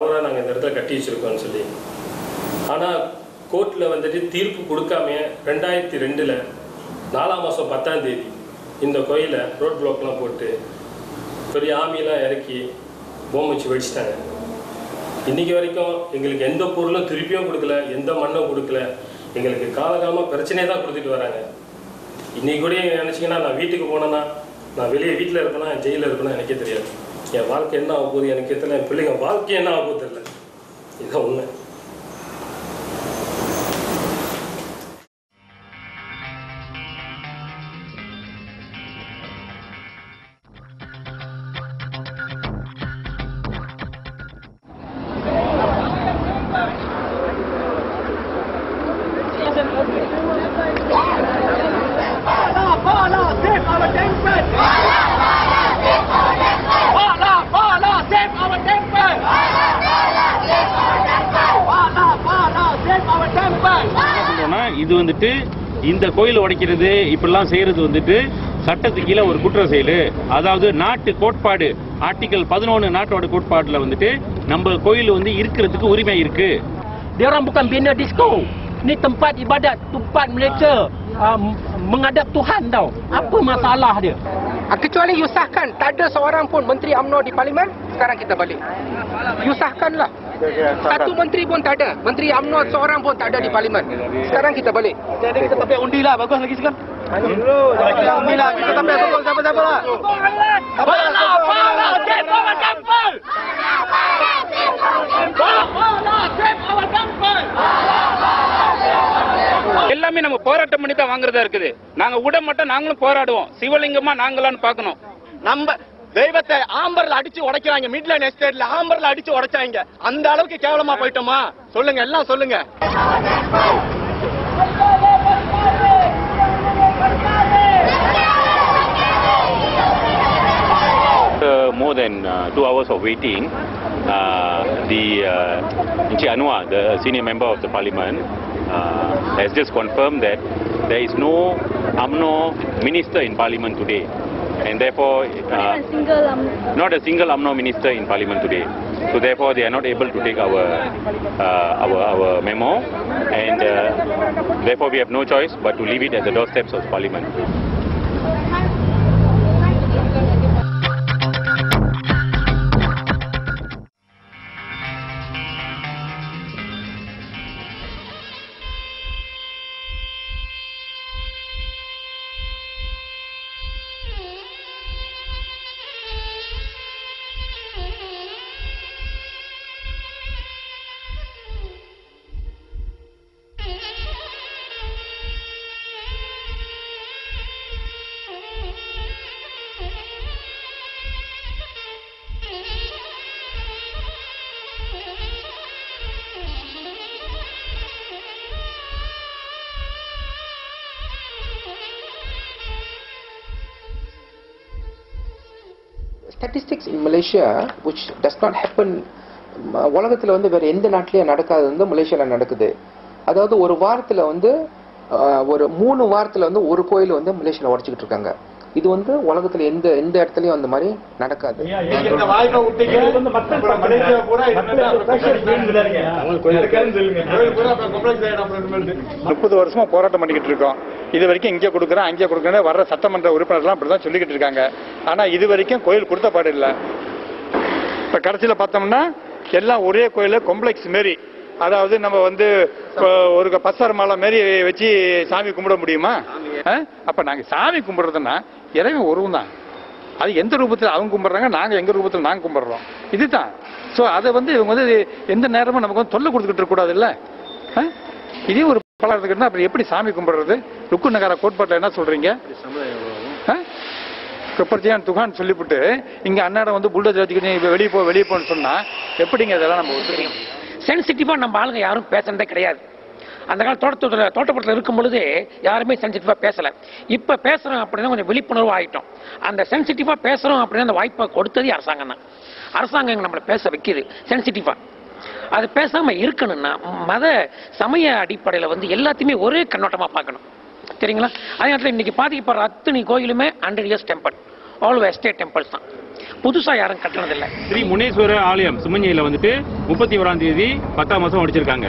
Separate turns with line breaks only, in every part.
நாங்கள் இந்த இடத்துல கட்டி வச்சுருக்கோம்னு சொல்லி. ஆனால் கோர்ட்டில் வந்துட்டு தீர்ப்பு கொடுக்காம 2002 4ஆம் மாதம் 10ஆம் தேதி இந்த கோயிலை ரோட் பிளாக்லாம் போட்டு பெரிய ஆமியெல்லாம் இறக்கி போம் வச்சு வெடிச்சிட்டாங்க. இன்றைக்கி வரைக்கும் எங்களுக்கு எந்த பொருளும் திருப்பியும் கொடுக்கல, எந்த மண்ணும் கொடுக்கல. எங்களுக்கு காலகாலமாக பிரச்சனையே தான் கொடுத்துட்டு வராங்க. இன்றைக்கி கூட நினச்சிங்கன்னா நான் வீட்டுக்கு போனேன்னா நான் வெளியே வீட்டில் இருப்பேனா ஜெயிலில் இருப்பேனா எனக்கே தெரியாது. என் வாழ்க்கை என்ன ஆக போகுது எனக்கு தெரியல, என் பிள்ளைங்க வாழ்க்கை என்ன ஆக போகுது தெரியல. இதுதான் உண்மை.
இது வந்துட்டு இந்த கோயில் உடைக்கிறது இப்படிலாம் செய்யறது வந்துட்டு சட்டத்துக்கு கீழே ஒரு குற்ற செயல். அதாவது நாட்டு கோட்பாடு ஆர்டிகல் 11 நாட்டோட கோட்பாடுல வந்துட்டு நம்ம கோயில் வந்து இருக்கிறதுக்கு உரிமை இருக்கு.
Dia orang bukan bina disco. Ni tempat ibadat, tempat mereka menghadap Tuhan tau. Apa masalah dia?
Kecuali you sahkan tak ada seorang pun menteri UMNO di parlimen, sekarang kita balik. You sahkanlah. Satu menteri pun tak ada. Menteri UMNO seorang pun tak ada di parlimen. Sekarang kita balik.
Jadi kita tapi undi lah, bagus lagi sekarang.
Undi lah, kita sampai sokong siapa-siapa lah.
Bala, save our temple! Bala, save our temple!
எல்லாமே நம்ம போராட்டம் பண்ணி தான் வாங்குறதா இருக்குது. நாங்க விட மாட்டோம், நாங்களும் போராடுவோம். சிவலிங்கமா நாங்களான்னு பார்க்கணும்.
நம்ம தெய்வத்தை ஆம்பர்ல அடிச்சு உடைக்கிறாங்க. மிட்லைன் எஸ்டேட்ல ஆம்பர்ல அடிச்சு உடைச்சாங்க. அந்த அளவுக்கு கேவலமா போயிட்டோமா? சொல்லுங்க, எல்லாம் சொல்லுங்க.
More than 2 hours of waiting, the Encik Anwar, the senior member of the parliament, has just confirmed that there is no UMNO minister in parliament today, and therefore not a single UMNO minister in parliament today. So therefore they are not able to take our memo, and therefore we have no choice but to leave it at the doorsteps of parliament.
Statistics in Malaysia which does not happen, உலகத்தில் வந்து வேறு எந்த நாட்டிலையும் நடக்காது வந்து மலேசியாவில் நடக்குது. அதாவது ஒரு வாரத்தில் வந்து ஒரு 3 வாரத்தில் வந்து ஒரு கோயில் வந்து மலேசியாவில் உடைச்சிக்கிட்டு இருக்காங்க. இது வந்து உலகத்தில் எந்த இடத்துலையும் அந்த மாதிரி நடக்காது.
30 வருஷமா போராட்டம் பண்ணிக்கிட்டு இருக்கோம். இது வரைக்கும் இங்கே கொடுக்குறேன் அங்கே கொடுக்குறேன்னு வர்ற சட்டமன்ற உறுப்பினர்லாம் அப்படி தான் சொல்லிக்கிட்டு இருக்காங்க. ஆனால் இது வரைக்கும் கோயில் கொடுத்த பாடு இல்லை. இப்போ கடைசியில் பார்த்தோம்னா எல்லாம் ஒரே கோயில் காம்ப்ளெக்ஸ் மாரி, அதாவது நம்ம வந்து ஒரு பசார் மாலை மாரி வச்சு சாமி கும்பிட முடியுமா? அப்போ நாங்கள் சாமி கும்பிட்றதுன்னா இறைவன் ஒருவன் தான். அது எந்த ரூபத்தில் அவங்க கும்பிட்றாங்க, நாங்கள் எங்கள் ரூபத்தில் நாங்கள் கும்பிட்றோம். இதுதான். ஸோ அதை வந்து இவங்க வந்து எந்த நேரமும் நமக்கு வந்து தொல்லை கொடுத்துக்கிட்டு இருக்கக்கூடாது இல்லை. இதே ஒரு பழகிறதுக்குன்னா அப்புறம் எப்படி சாமி கும்பிட்றது? ருக்கு நகர கோட்பாட்டில் என்ன சொல்கிறீங்க? கப்பர்ஜியான் துகான் சொல்லிவிட்டு இங்கே அண்ணாடம் வந்து புல்டோஜர் வச்சுக்கிட்டு வெளியே போன்னு சொன்னால் எப்படிங்க இதெல்லாம் நம்ம ஒத்துக்கிறோம்?
சென்சிட்டிவாக நம்ம ஆளுங்க யாரும் பேசுறதே கிடையாது. அந்த காலம் தோட்டப்படத்தில் இருக்கும் பொழுது யாருமே சென்சிட்டிவாக பேசலை. இப்போ பேசுகிறோம் அப்படின்னா கொஞ்சம் விழிப்புணர்வு ஆகிட்டோம். அந்த சென்சிட்டிவாக பேசுகிறோம் அப்படின்னா அந்த வாய்ப்பை கொடுத்ததே அரசாங்கம் தான். அரசாங்கம் நம்மளை பேச வைக்கிது சென்சிட்டிவாக. அது பேசாமல் இருக்கணும்னா மத சமய அடிப்படையில் வந்து எல்லாத்தையுமே ஒரே கண்ணோட்டமாக பார்க்கணும். சரிங்களா? அதே நேரத்தில் இன்னைக்கு பாதிக்கப்படுற அத்தனை கோயிலுமே 100 years temple, all estate temples தான். புதுசா யாரும் கட்டணதில்லை.
ஸ்ரீ முனேஸ்வர ஆலயம் சுமஞ்சியில வந்துட்டு 31ஆம் தேதி 10ஆம் மாசம் அடிச்சிருக்காங்க.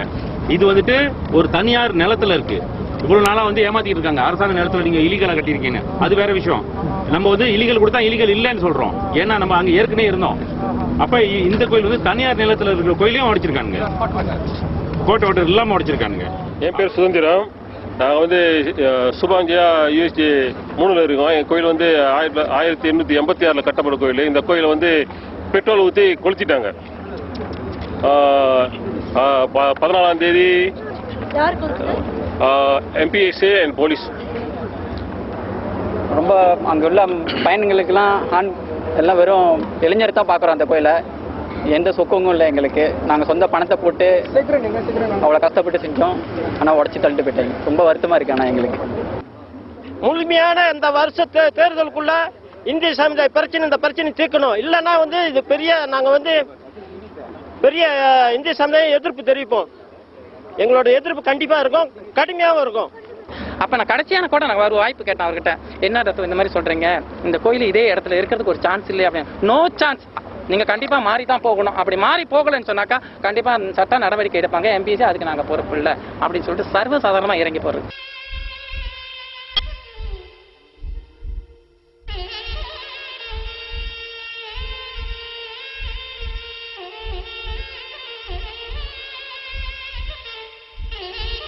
இது வந்துட்டு ஒரு தனியார் நிலத்துல இருக்கு. இவ்வளவு நாளா வந்து ஏமாத்திட்டு இருக்காங்க. அரசாங்க நிலத்துல நீங்க இலீகலா கட்டியிருக்கீங்க, அது வேற விஷயம். நம்ம வந்து இலீகல் கொடுத்தா இலீகல் இல்லைன்னு சொல்றோம். ஏன்னா நம்ம அங்க ஏற்கனவே இருந்தோம். அப்ப இந்த கோயில் வந்து தனியார் நிலத்துல இருக்கிற கோயிலையும் உடைச்சிருக்காங்க, கோட்டை ஓட்டர் இல்லாம உடைச்சிருக்காங்க.
என் பேர் சுதந்திரம். நாங்கள் வந்து சுபாங்கியா யூஎஸ்டி 3ல் இருக்கோம். என் கோயில் வந்து 1886 கட்டப்பட்ட கோயில். இந்த கோயிலை வந்து பெட்ரோல் ஊற்றி கொளுத்திட்டாங்க. 14ஆம் தேதி எம்பிஎஸ்ஏ அண்ட் போலீஸ்.
ரொம்ப அங்கே உள்ள பயணிகளுக்கெல்லாம் எல்லாம் வெறும் இளைஞர் தான் பார்க்குறோம் அந்த கோயிலை. எந்த சொக்கமும் இல்லை எங்களுக்கு. நாங்கள் சொந்த பணத்தை போட்டு அவ்வளோ கஷ்டப்பட்டு செஞ்சோம். ஆனால் உடச்சி தள்ளிட்டு போயிட்டாங்க. ரொம்ப வருத்தமாக இருக்கு. ஆனால் எங்களுக்கு
முழுமையான இந்த வருஷத்து தேர்தலுக்குள்ள இந்திய சமுதாய பிரச்சனை, இந்த பிரச்சனை தீர்க்கணும். இல்லைன்னா வந்து இது நாங்கள் வந்து பெரிய இந்திய சமுதாயம் எதிர்ப்பு தெரிவிப்போம். எங்களோட எதிர்ப்பு கண்டிப்பாக இருக்கும், கடுமையாகவும் இருக்கும்.
அப்போ நான் கடைசியான கூட நான் ஒரு வாய்ப்பு கேட்டேன் அவர்கிட்ட. என்ன ரத்தம் இந்த மாதிரி சொல்கிறீங்க, இந்த கோயில் இதே இடத்துல இருக்கிறதுக்கு ஒரு சான்ஸ் இல்லை அப்படின்னு. நோ சான்ஸ், நீங்கள் கண்டிப்பாக மாறி தான் போகணும். அப்படி மாறி போகலைன்னு சொன்னாக்கா கண்டிப்பாக சட்ட நடவடிக்கை எடுப்பாங்க. எம்பிசி அதுக்கு நாங்கள் பொறுப்பு இல்லை அப்படின்னு சொல்லிட்டு சர்வசாதாரணமாக இறங்கி போகிறது.